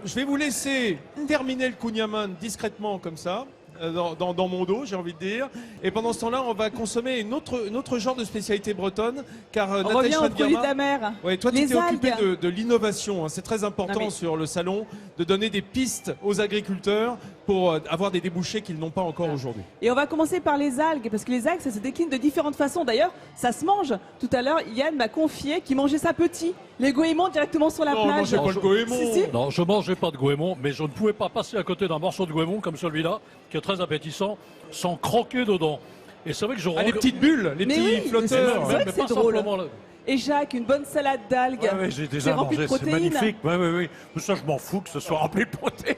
je vais vous laisser terminer le kouign-amann discrètement comme ça. Dans mon dos, j'ai envie de dire. Et pendant ce temps-là, on va consommer une autre genre de spécialité bretonne. Car On revient aux produits de la mer. Ouais, toi, tu Les t'es occupé algues. de l'innovation. Hein. C'est très important sur le salon de donner des pistes aux agriculteurs pour avoir des débouchés qu'ils n'ont pas encore aujourd'hui. Et on va commencer par les algues, parce que les algues, ça se décline de différentes façons. D'ailleurs, ça se mange. Tout à l'heure, Yann m'a confié qu'il mangeait ça petit. Les goémons directement sur la Non, plage. mangez pas le goémon. Si, si. Non, je mangeais pas de goémon, mais je ne pouvais pas passer à côté d'un morceau de goémon comme celui-là, qui est très appétissant, sans croquer dedans. Et c'est vrai que je Ah, les petites bulles, les Mais petits oui, flotteurs. c'est vrai que c'est pas drôle. simplement là. Et Jacques, une bonne salade d'algues. Ouais, j'ai C'est déjà rempli de mangé, c'est protéines. magnifique. Oui. Tout ça, je m'en fous que ce soit rempli de protéines.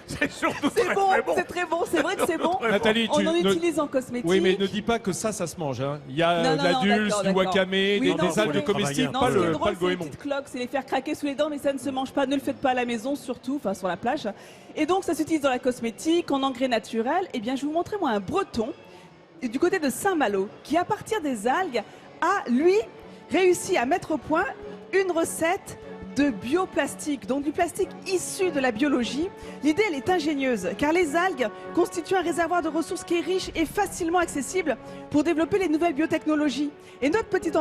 C'est surtout C'est très, bon, très bon. c'est très bon, c'est vrai que c'est bon. Nathalie, On tu en ne- utilise en cosmétique. Oui, mais ne dis pas que ça se mange. Hein. Il y a Non, de non, la non, dulce, d'accord, du d'accord. wakame, Oui, des non, algues c'est- comestibles, Non, pas ce qui est le drôle, c'est les goémon. petites cloques, c'est les faire craquer sous les dents, mais ça ne se mange pas. Ne le faites pas à la maison, surtout, enfin sur la plage. Et donc, ça s'utilise dans la cosmétique, en engrais naturels. Eh bien, je vais vous montrer, moi, un breton du côté de Saint-Malo, qui, à partir des algues, a, lui, réussi à mettre au point une recette de bioplastique, donc du plastique issu de la biologie. L'idée, elle est ingénieuse, car les algues constituent un réservoir de ressources qui est riche et facilement accessible pour développer les nouvelles biotechnologies. Et notre petite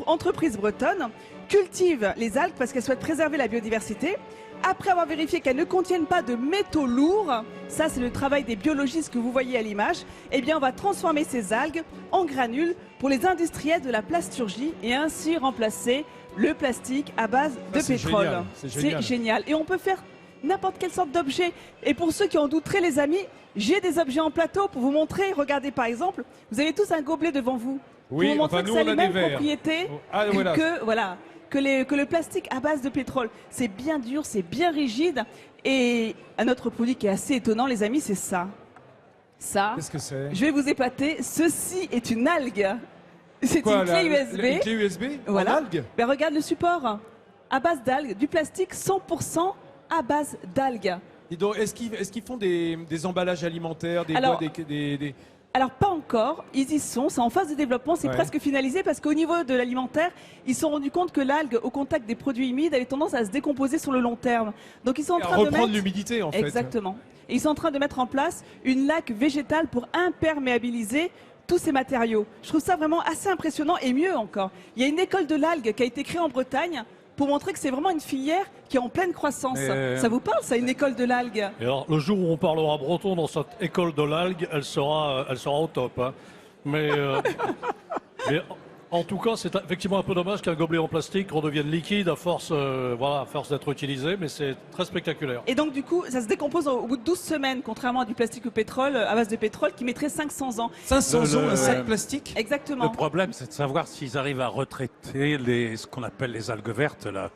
entreprise bretonne cultive les algues parce qu'elle souhaite préserver la biodiversité. Après avoir vérifié qu'elles ne contiennent pas de métaux lourds, ça c'est le travail des biologistes que vous voyez à l'image, eh bien on va transformer ces algues en granules pour les industriels de la plasturgie et ainsi remplacer le plastique à base de c'est pétrole. génial, c'est génial. C'est génial. Et on peut faire n'importe quelle sorte d'objet. Et pour ceux qui en douteraient, les amis, j'ai des objets en plateau pour vous montrer. Regardez par exemple, vous avez tous un gobelet devant vous. Oui, pour vous montrer enfin, que nous, ça a on a les des mêmes verres. propriétés Ah, voilà. que le plastique à base de pétrole. C'est bien dur, c'est bien rigide. Et un autre produit qui est assez étonnant, les amis, c'est ça. Ça, Qu'est-ce que c'est? je vais vous épater. Ceci est une algue. C'est Quoi, une clé USB. Une clé USB Voilà. en algues? Ben, regarde le support. À base d'algues, du plastique 100% à base d'algues. Dis donc, est-ce qu'ils font des emballages alimentaires, des Alors- bois, des- Alors pas encore, ils y sont, c'est en phase de développement, c'est Ouais. presque finalisé parce qu'au niveau de l'alimentaire, ils se sont rendus compte que l'algue au contact des produits humides avait tendance à se décomposer sur le long terme. Donc ils sont en à train de reprendre mettre... l'humidité en fait. Exactement. Et ils sont en train de mettre en place une laque végétale pour imperméabiliser tous ces matériaux. Je trouve ça vraiment assez impressionnant et mieux encore. Il y a une école de l'algue qui a été créée en Bretagne pour montrer que c'est vraiment une filière qui est en pleine croissance. Ça vous parle, ça, une école de l'algue? Et alors, le jour où on parlera breton dans cette école de l'algue, elle sera au top. Hein. Mais en tout cas, c'est effectivement un peu dommage qu'un gobelet en plastique redevienne liquide à force d'être utilisé, mais c'est très spectaculaire. Et donc, du coup, ça se décompose au bout de 12 semaines, contrairement à du plastique au pétrole, à base de pétrole, qui mettrait 500 ans. 500 ans, un sac ouais. plastique? Exactement. Le problème, c'est de savoir s'ils arrivent à retraiter ce qu'on appelle les algues vertes, là.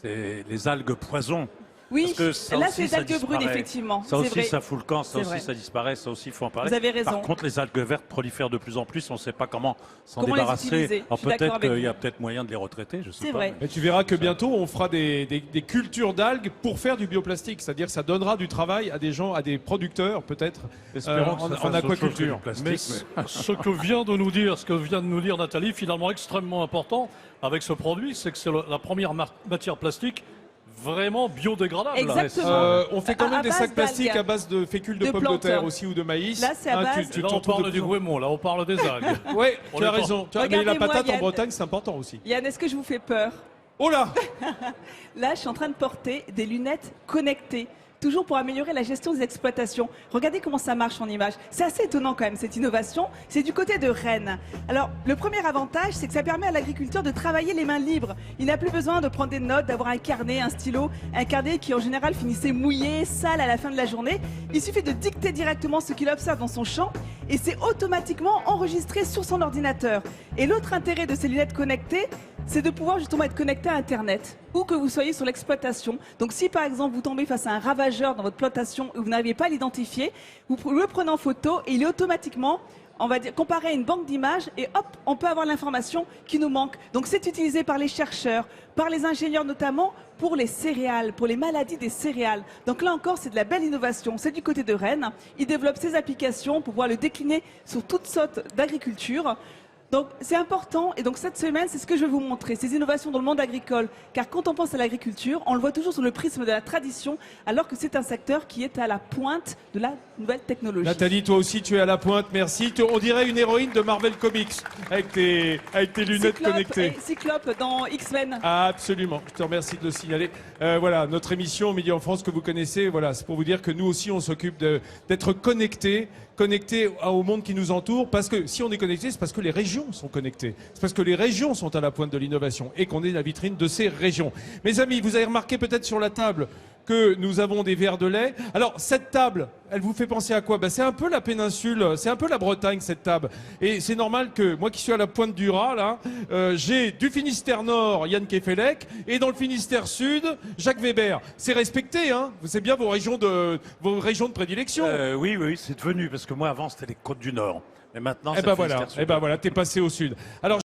C'est les algues poison. Oui, Parce que ça là, aussi, c'est les ça algues brunes, disparaît. effectivement. Ça C'est aussi, vrai. ça fout le camp, ça C'est aussi, vrai. ça disparaît, ça aussi, il faut en parler. Vous avez raison. Par contre, les algues vertes prolifèrent de plus en plus, on ne sait pas comment s'en Comment les débarrasser. utiliser. Alors Je suis d'accord peut-être avec qu'il y a vous. peut-être moyen de les retraiter, je sais C'est pas. vrai. Et tu verras que bientôt on fera des cultures d'algues pour faire du bioplastique, c'est-à-dire que ça donnera du travail à des gens, à des producteurs peut-être Espérons que ça en fasse autre chose que aquaculture. du plastique, Mais ce que vient de nous dire Nathalie, finalement extrêmement important avec ce produit, c'est que c'est la première matière plastique vraiment biodégradable. Exactement. On fait quand À même des base sacs plastiques d'algues. à base de fécule de De pommes de plantes. terre aussi ou de maïs. Là, c'est à base- Tu Là, on t'en trouves parle de du plus en- goémon, là, on parle des algues. Ouais, On tu as est pas- raison. Mais la Regardez-moi, patate en Yann. Bretagne, c'est important aussi. Yann, est-ce que je vous fais peur? Oh là! Là, je suis en train de porter des lunettes connectées, toujours pour améliorer la gestion des exploitations. Regardez comment ça marche en image. C'est assez étonnant quand même, cette innovation. C'est du côté de Rennes. Alors, le premier avantage, c'est que ça permet à l'agriculteur de travailler les mains libres. Il n'a plus besoin de prendre des notes, d'avoir un carnet, un stylo, un carnet qui en général finissait mouillé, sale à la fin de la journée. Il suffit de dicter directement ce qu'il observe dans son champ et c'est automatiquement enregistré sur son ordinateur. Et l'autre intérêt de ces lunettes connectées, c'est de pouvoir justement être connecté à Internet, où que vous soyez sur l'exploitation. Donc si par exemple vous tombez face à un ravageur dans votre plantation et vous n'arrivez pas à l'identifier, vous le prenez en photo et il est automatiquement, on va dire, comparé à une banque d'images et hop, on peut avoir l'information qui nous manque. Donc c'est utilisé par les chercheurs, par les ingénieurs notamment, pour les céréales, pour les maladies des céréales. Donc là encore, c'est de la belle innovation. C'est du côté de Rennes. Ils développent ces applications pour pouvoir le décliner sur toutes sortes d'agriculture. Donc c'est important et donc cette semaine c'est ce que je vais vous montrer, ces innovations dans le monde agricole. Car quand on pense à l'agriculture, on le voit toujours sous le prisme de la tradition alors que c'est un secteur qui est à la pointe de la nouvelle technologie. Nathalie, toi aussi tu es à la pointe, merci. On dirait une héroïne de Marvel Comics avec tes lunettes connectées. Cyclope dans X-Men. Absolument, je te remercie de le signaler. Voilà, notre émission Midi en France que vous connaissez, voilà, c'est pour vous dire que nous aussi on s'occupe d'être connectés au monde qui nous entoure, parce que si on est connecté, c'est parce que les régions sont connectées. C'est parce que les régions sont à la pointe de l'innovation et qu'on est la vitrine de ces régions. Mes amis, vous avez remarqué peut-être sur la table que nous avons des verres de lait. Alors, cette table, elle vous fait penser à quoi? C'est un peu la péninsule, c'est un peu la Bretagne, cette table. Et c'est normal que, moi qui suis à la pointe du Raz, là, j'ai du Finistère Nord, Yann Kefelec, et dans le Finistère Sud, Jacques Weber. C'est respecté, hein? C'est bien vos régions de prédilection. Oui, c'est devenu, parce que moi avant c'était les Côtes du Nord. Mais maintenant, Eh c'est ben le voilà, Finistère Sud. eh ben voilà, t'es passé au Sud. Alors,